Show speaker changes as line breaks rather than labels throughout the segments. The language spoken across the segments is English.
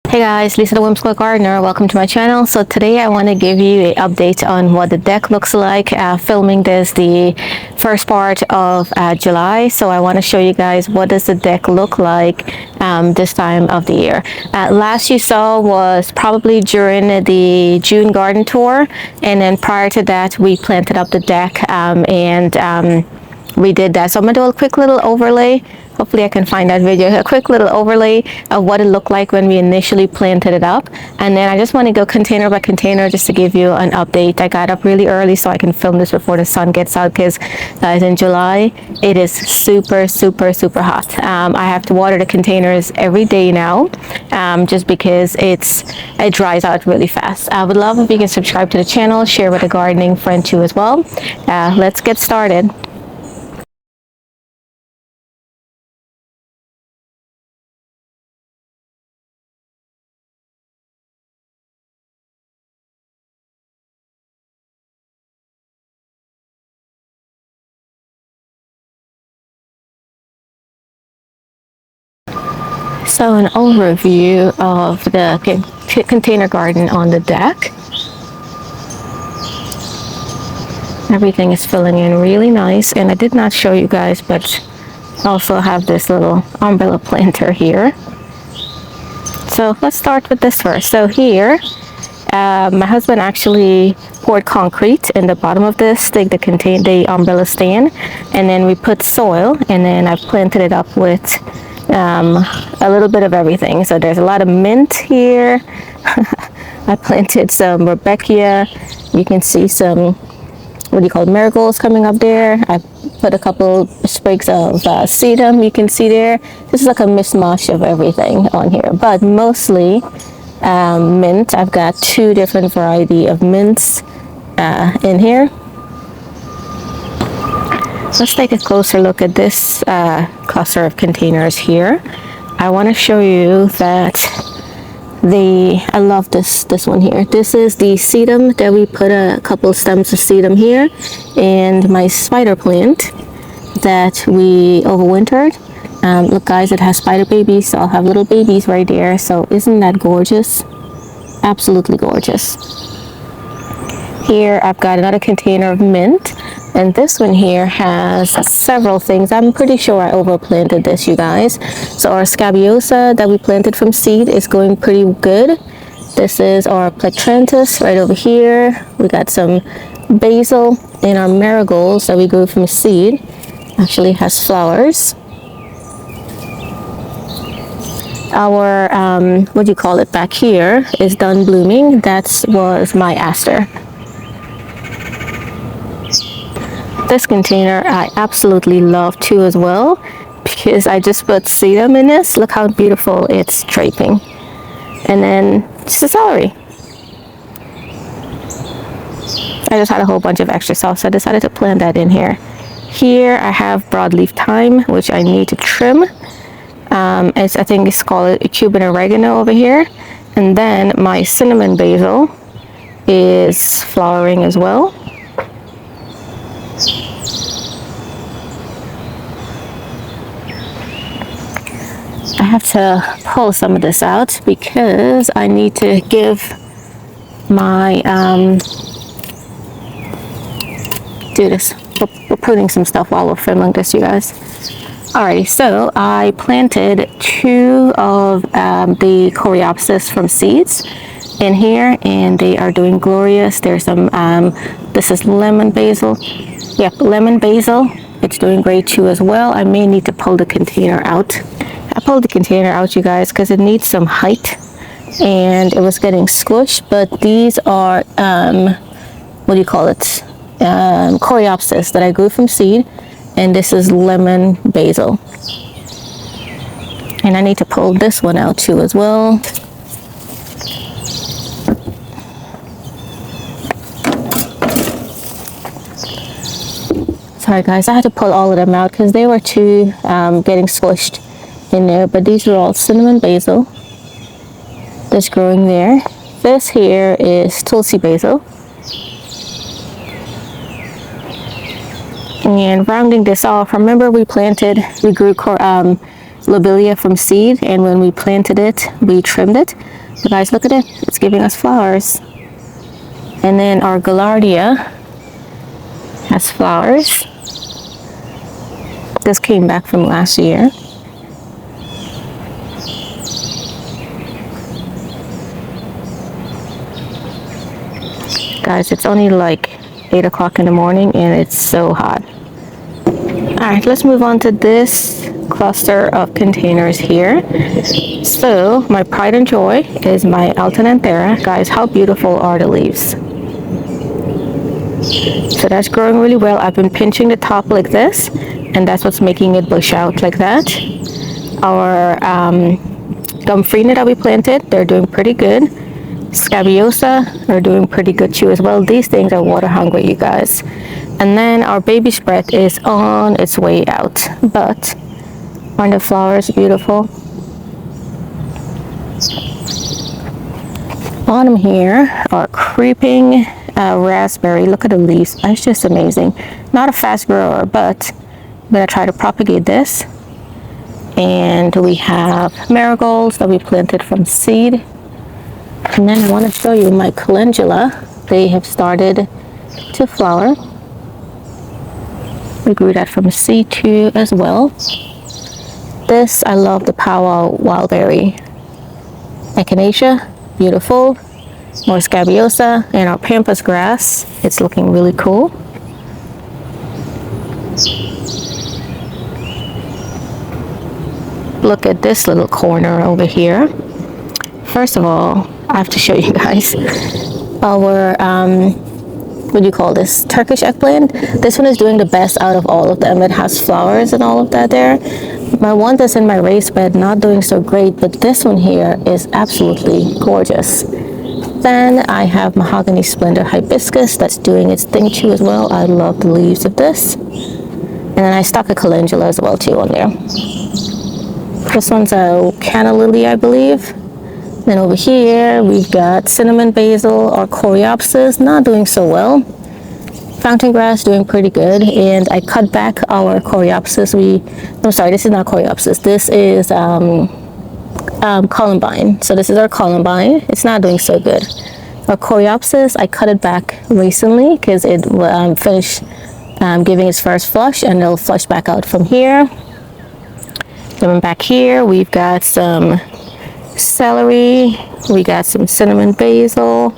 Hey guys, Lisa the Whimsical Gardener. Welcome to my channel. So today I want to give you an update on what the deck looks like. Filming this the first part of July, so I want to show you guys what does the deck look like this time of the year. Last you saw was probably during the June garden tour, and then prior to that we planted up the deck we did that. So I'm gonna do a quick little overlay. Hopefully I can find that video. A quick little overlay of what it looked like when we initially planted it up. And then I just want to go container by container just to give you an update. I got up really early so I can film this before the sun gets out, because guys, in July it is super hot. I have to water the containers every day now, just because it dries out really fast. I would love if you can subscribe to the channel, share with a gardening friend too as well. Let's get started. So an overview of the container garden on the deck. Everything is filling in really nice, and I did not show you guys, but I also have this little umbrella planter here. So let's start with this first. So here, my husband actually poured concrete in the bottom of this thing to contain the umbrella stand, and then we put soil, and then I've planted it up with a little bit of everything. So there's a lot of mint here. I planted some Rebecca. You can see some, what do you call it, marigolds coming up there. I put a couple sprigs of sedum, you can see there. This is like a mishmash of everything on here, but mostly mint. I've got two different variety of mints in here. Let's take a closer look at this cluster of containers here. I want to show you that I love this one here. This is the sedum that we put a couple stems of sedum here, and my spider plant that we overwintered. Look guys, it has spider babies, so I'll have little babies right there. So isn't that gorgeous? Absolutely gorgeous. Here I've got another container of mint, and this one here has several things. I'm pretty sure I overplanted this, you guys. So our scabiosa that we planted from seed is going pretty good. This is our plectranthus right over here. We got some basil, and our marigolds that we grew from seed actually has flowers. Our what do you call it back here is done blooming. That was my aster. This container I absolutely love too as well, because I just put sedum in this. Look how beautiful it's draping. And then it's the celery. I just had a whole bunch of extra sauce, so I decided to plant that in here. Here I have broadleaf thyme, which I need to trim. I think it's called a Cuban oregano over here. And then my cinnamon basil is flowering as well. I have to pull some of this out because I need to give my we're pruning some stuff while we're filming this, you guys. Alrighty, so I planted two of the coreopsis from seeds in here, and they are doing glorious. There's some this is lemon basil. Yep, lemon basil. It's doing great too as well. I may need to pull the container out. I pulled the container out, you guys, because it needs some height and it was getting squished. But these are what do you call it, coreopsis that I grew from seed, and this is lemon basil. And I need to pull this one out too as well. Sorry guys, I had to pull all of them out because they were too getting squished in there. But these are all cinnamon basil that's growing there. This here is Tulsi basil. And rounding this off, remember we grew lobelia from seed, and when we planted it, we trimmed it. But guys, look at it. It's giving us flowers. And then our gaillardia has flowers. This came back from last year. Guys, it's only like 8 o'clock in the morning and it's so hot. Alright, let's move on to this cluster of containers here. So, my pride and joy is my Altananthera. Guys, how beautiful are the leaves? So that's growing really well. I've been pinching the top like this, and that's what's making it bush out like that. Our Gumfrina that we planted, they're doing pretty good. Scabiosa are doing pretty good too as well. These things are water hungry, you guys. And then our baby spread is on its way out. But aren't the flowers beautiful? Bottom here are creeping raspberry. Look at the leaves. It's just amazing. Not a fast grower, but I'm gonna try to propagate this. And we have marigolds that we planted from seed. And then I want to show you my calendula. They have started to flower. We grew that from seed too as well. This, I love the powwow wildberry. Echinacea, beautiful. More scabiosa, and our pampas grass. It's looking really cool. Look at this little corner over here. First of all, I have to show you guys our what do you call this, Turkish eggplant. This one is doing the best out of all of them. It has flowers and all of that there. My one that's in my raised bed not doing so great, but this one here is absolutely gorgeous. Then I have mahogany splendor hibiscus that's doing its thing too as well. I love the leaves of this. And then I stuck a calendula as well too on there. This one's a canna lily, I believe. Then over here, we've got cinnamon basil or coreopsis, not doing so well. Fountain grass doing pretty good, and I cut back our coreopsis. No, sorry, this is not coreopsis. This is columbine. So this is our columbine. It's not doing so good. Our coreopsis, I cut it back recently because it finished giving its first flush, and it'll flush back out from here. Then back here, we've got some celery, we got some cinnamon basil,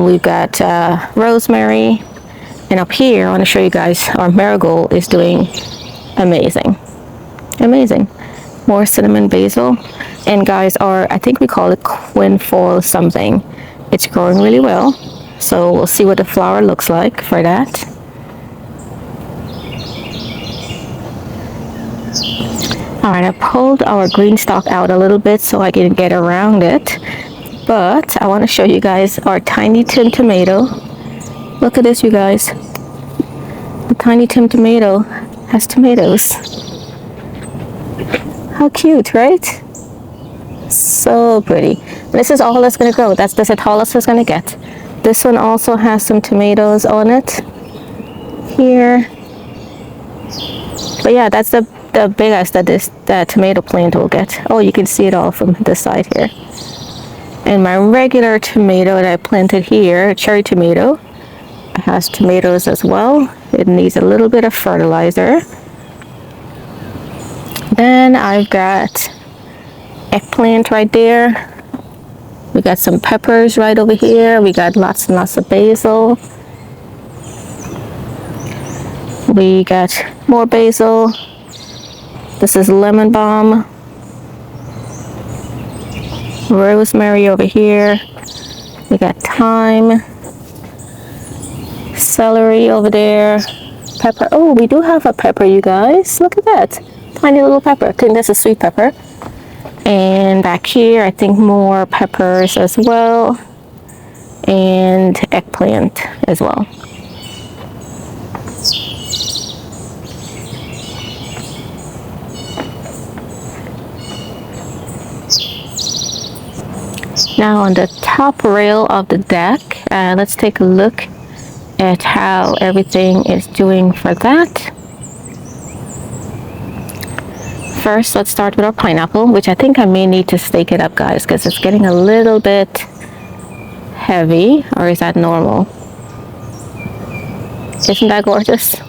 we've got rosemary, and up here I want to show you guys our marigold is doing amazing. More cinnamon basil, and guys, I think we call it quinfoil something. It's growing really well, so we'll see what the flower looks like for that. Alright, I pulled our green stalk out a little bit so I can get around it. But I want to show you guys our Tiny Tim tomato. Look at this, you guys. The Tiny Tim tomato has tomatoes. How cute, right? So pretty. This is all that's going to grow. That's the tallest it's going to get. This one also has some tomatoes on it. Here. But yeah, that's the biggest that tomato plant will get. Oh, you can see it all from this side here. And my regular tomato that I planted here, cherry tomato, has tomatoes as well. It needs a little bit of fertilizer. Then I've got eggplant right there. We got some peppers right over here. We got lots and lots of basil. We got more basil. This is lemon balm. Rosemary over here. We got thyme. Celery over there. Pepper. Oh, we do have a pepper, you guys. Look at that. Tiny little pepper. I think that's a sweet pepper. And back here, I think more peppers as well. And eggplant as well. Now on the top rail of the deck, let's take a look at how everything is doing for that. first, let's start with our pineapple, which I think I may need to stake it up, guys, because it's getting a little bit heavy. Or is that normal? Isn't that gorgeous?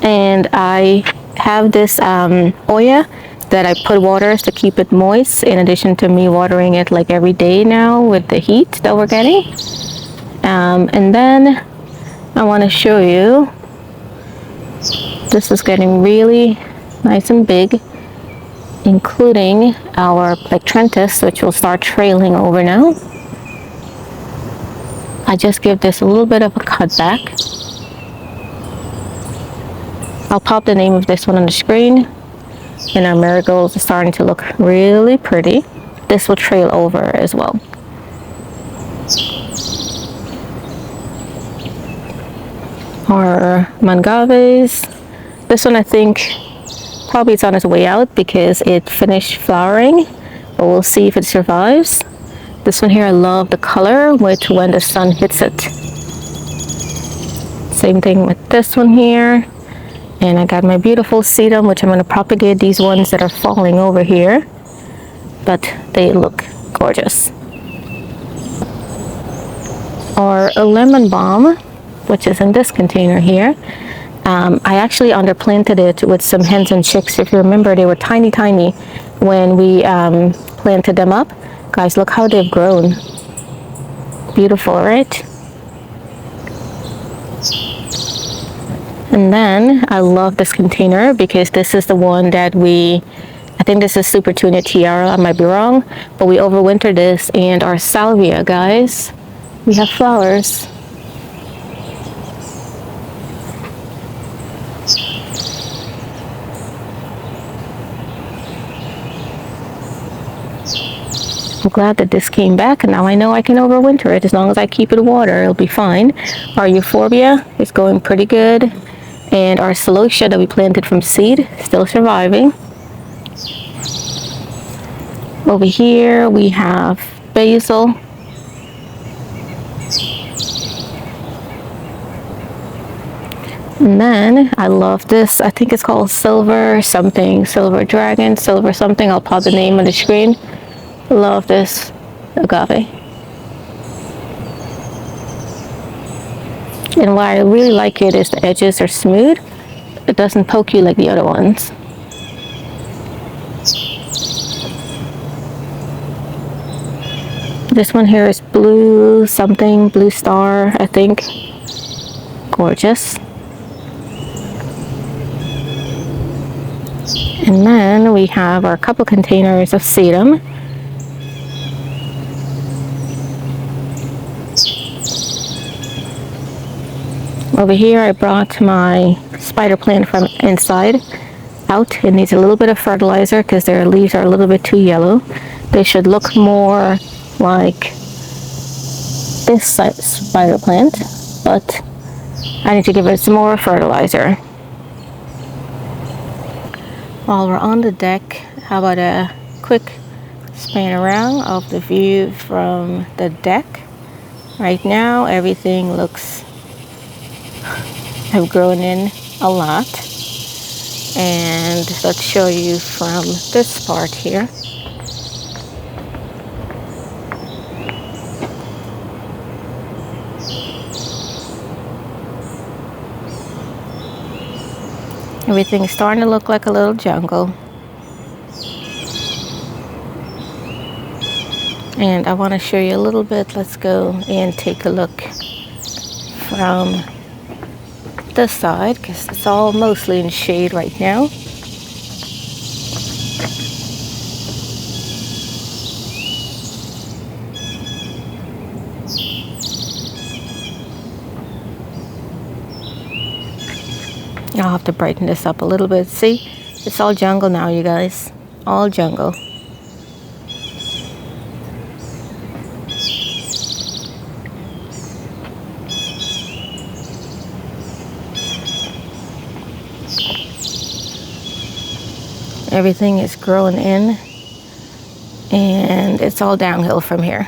And I have this Oya that I put waters to keep it moist, in addition to me watering it like every day now with the heat that we're getting. And then I want to show you, this is getting really nice and big, including our plectranthus, which will start trailing over now. I just give this a little bit of a cut back. I'll pop the name of this one on the screen. And our marigolds are starting to look really pretty. This will trail over as well. Our mangaves. This one I think probably it's on its way out because it finished flowering, but we'll see if it survives. This one here, I love the color with when the sun hits it. Same thing with this one here. And I got my beautiful sedum, which I'm going to propagate these ones that are falling over here. But they look gorgeous. Or a lemon balm, which is in this container here. I actually underplanted it with some hens and chicks. If you remember, they were tiny, tiny when we planted them up. Guys, look how they've grown. Beautiful, right? And then I love this container because this is the one that I think this is Super Tuna Tiara, I might be wrong, but we overwintered this, and our salvia, guys, we have flowers. I'm glad that this came back, and now I know I can overwinter it. As long as I keep it water, it'll be fine. Our euphorbia is going pretty good, and our celosia that we planted from seed still surviving. Over here we have basil. And then I love this. I think it's called silver something, silver dragon, silver something. I'll pop the name on the screen. Love this agave. And why I really like it is the edges are smooth. It doesn't poke you like the other ones. This one here is blue something, blue star, I think. Gorgeous. And then we have our couple containers of sedum. Over here I brought my spider plant from inside out. It needs a little bit of fertilizer because their leaves are a little bit too yellow. They should look more like this spider plant, but I need to give it some more fertilizer. While we're on the deck, how about a quick span around of the view from the deck. Right now everything looks have grown in a lot, and let's show you from this part here. Everything's starting to look like a little jungle, and I want to show you a little bit. Let's go and take a look from this side because it's all mostly in shade right now. I'll have to brighten this up a little bit. See, it's all jungle now, you guys. All jungle. Everything is growing in, and it's all downhill from here.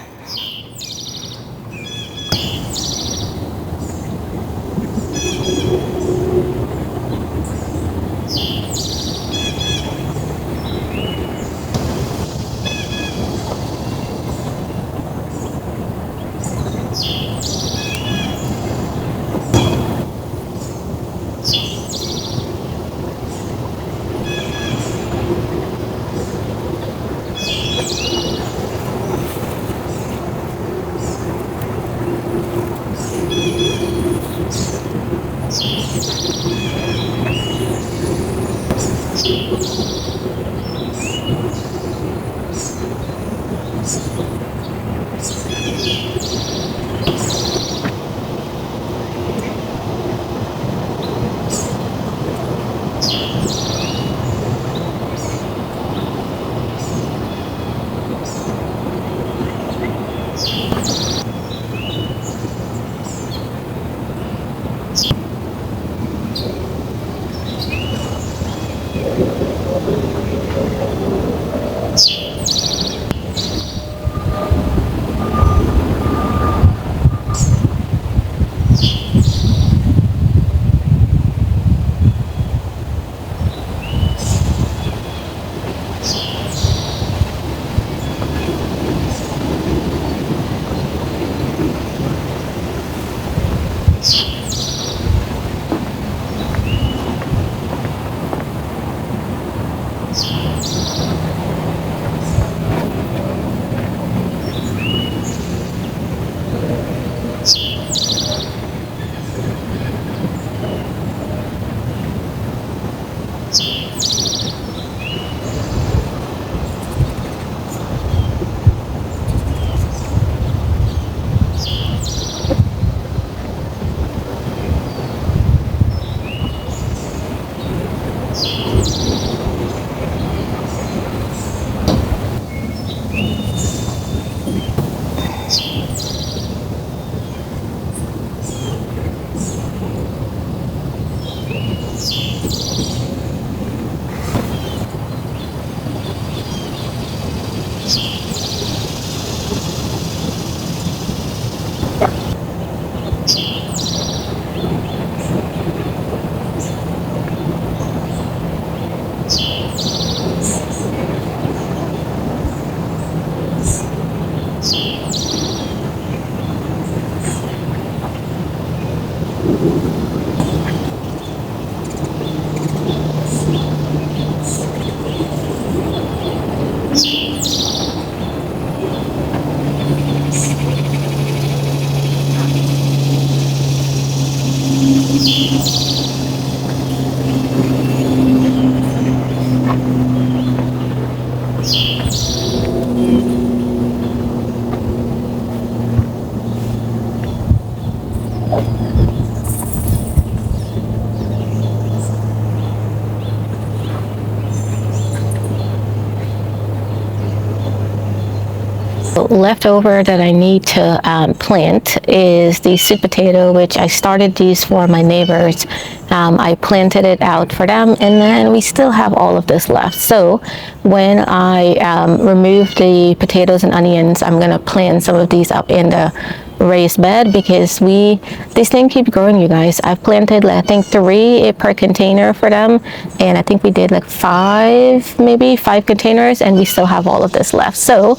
Leftover that I need to plant is the sweet potato, which I started these for my neighbors. I planted it out for them, and then we still have all of this left. So when I remove the potatoes and onions, I'm gonna plant some of these up in the raised bed because these things keep growing, you guys. I've planted I think 3 per container for them, and I think we did like 5, maybe 5 containers, and we still have all of this left. So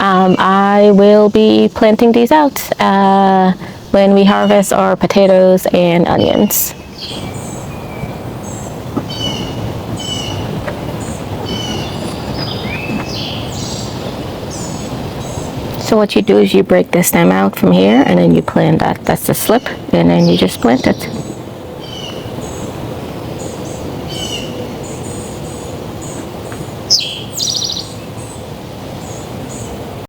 I will be planting these out when we harvest our potatoes and onions. So what you do is you break the stem out from here, and then you plant that. That's the slip, and then you just plant it.